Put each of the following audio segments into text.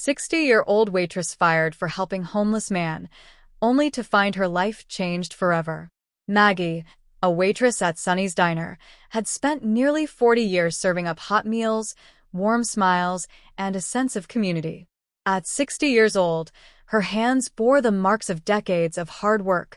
60-year-old waitress fired for helping homeless man, only to find her life changed forever. Maggie, a waitress at Sunny's Diner, had spent nearly 40 years serving up hot meals, warm smiles, and a sense of community. At 60 years old, her hands bore the marks of decades of hard work,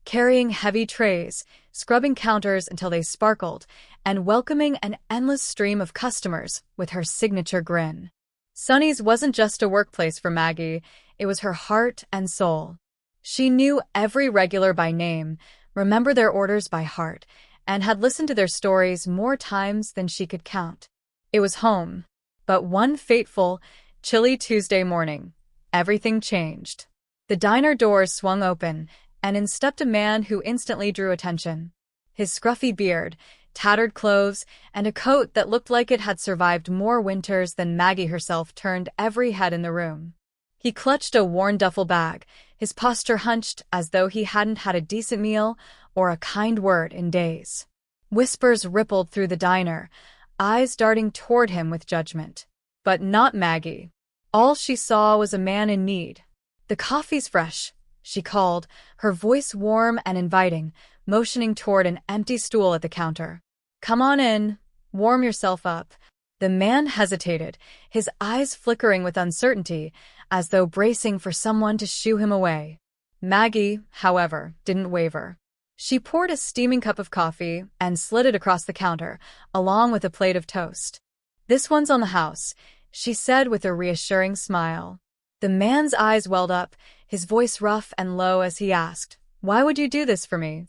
carrying heavy trays, scrubbing counters until they sparkled, and welcoming an endless stream of customers with her signature grin. Sunny's wasn't just a workplace for Maggie, it was her heart and soul. She knew every regular by name, remembered their orders by heart, and had listened to their stories more times than she could count. It was home. But one fateful, chilly Tuesday morning, everything changed. The diner doors swung open, and in stepped a man who instantly drew attention. His scruffy beard, tattered clothes, and a coat that looked like it had survived more winters than Maggie herself turned every head in the room. He clutched a worn duffel bag, his posture hunched as though he hadn't had a decent meal or a kind word in days. Whispers rippled through the diner, eyes darting toward him with judgment. But not Maggie. All she saw was a man in need. "The coffee's fresh," she called, her voice warm and inviting, motioning toward an empty stool at the counter. "Come on in, warm yourself up." The man hesitated, his eyes flickering with uncertainty, as though bracing for someone to shoo him away. Maggie, however, didn't waver. She poured a steaming cup of coffee and slid it across the counter, along with a plate of toast. "This one's on the house," she said with a reassuring smile. The man's eyes welled up, his voice rough and low as he asked, "Why would you do this for me?"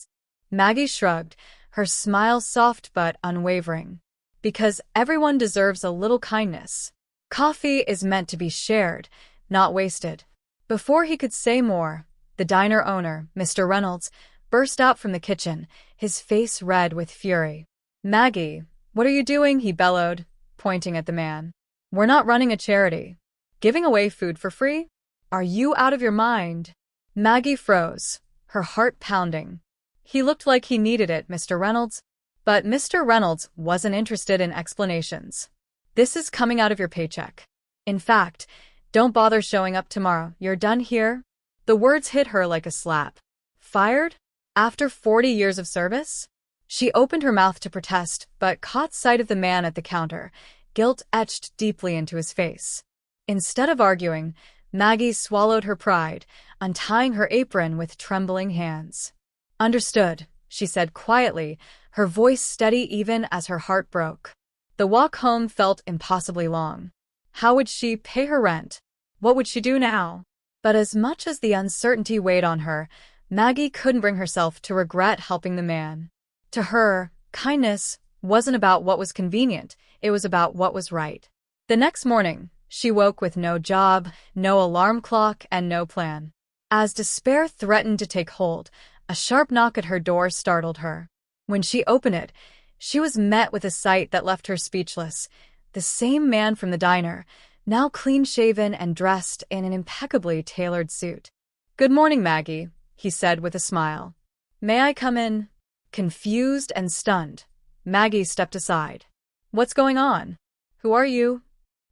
Maggie shrugged, her smile soft but unwavering. "Because everyone deserves a little kindness. Coffee is meant to be shared, not wasted." Before he could say more, the diner owner, Mr. Reynolds, burst out from the kitchen, his face red with fury. "Maggie, what are you doing?" he bellowed, pointing at the man. "We're not running a charity. Giving away food for free? Are you out of your mind?" Maggie froze, her heart pounding. "He looked like he needed it, Mr. Reynolds." But Mr. Reynolds wasn't interested in explanations. "This is coming out of your paycheck. In fact, don't bother showing up tomorrow. You're done here." The words hit her like a slap. Fired? After 40 years of service? She opened her mouth to protest, but caught sight of the man at the counter, guilt etched deeply into his face. Instead of arguing, Maggie swallowed her pride, untying her apron with trembling hands. "Understood," she said quietly, her voice steady even as her heart broke. The walk home felt impossibly long. How would she pay her rent? What would she do now? But as much as the uncertainty weighed on her, Maggie couldn't bring herself to regret helping the man. To her, kindness wasn't about what was convenient, it was about what was right. The next morning, she woke with no job, no alarm clock, and no plan. As despair threatened to take hold, a sharp knock at her door startled her. When she opened it, she was met with a sight that left her speechless. The same man from the diner, now clean-shaven and dressed in an impeccably tailored suit. "Good morning, Maggie," he said with a smile. "May I come in?" Confused and stunned, Maggie stepped aside. "What's going on? Who are you?"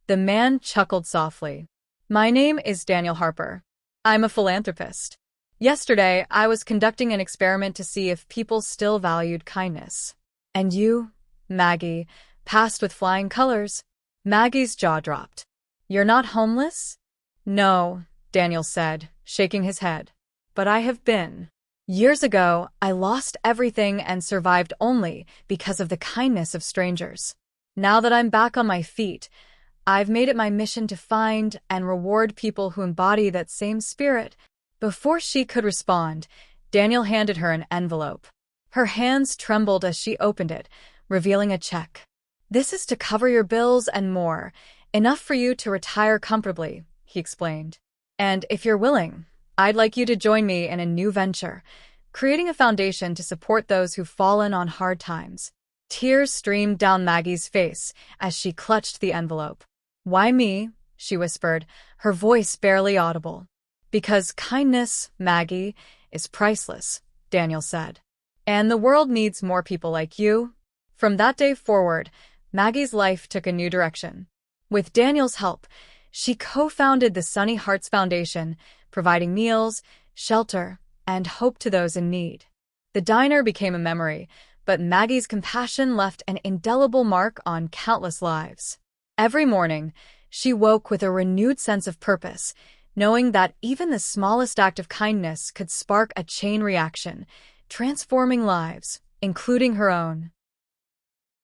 The man chuckled softly. "My name is Daniel Harper. I'm a philanthropist. Yesterday, I was conducting an experiment to see if people still valued kindness. And you, Maggie, passed with flying colors." Maggie's jaw dropped. "You're not homeless?" "No," Daniel said, shaking his head. "But I have been. Years ago, I lost everything and survived only because of the kindness of strangers. Now that I'm back on my feet, I've made it my mission to find and reward people who embody that same spirit." Before she could respond, Daniel handed her an envelope. Her hands trembled as she opened it, revealing a check. "This is to cover your bills and more, enough for you to retire comfortably," he explained. "And if you're willing, I'd like you to join me in a new venture, creating a foundation to support those who've fallen on hard times." Tears streamed down Maggie's face as she clutched the envelope. "Why me?" she whispered, her voice barely audible. "Because kindness, Maggie, is priceless," Daniel said. "And the world needs more people like you." From that day forward, Maggie's life took a new direction. With Daniel's help, She co-founded the Sunny Hearts Foundation, providing meals, shelter, and hope to those in need. The diner became a memory, but Maggie's compassion left an indelible mark on countless lives. Every morning, she woke with a renewed sense of purpose, knowing that even the smallest act of kindness could spark a chain reaction, transforming lives, including her own.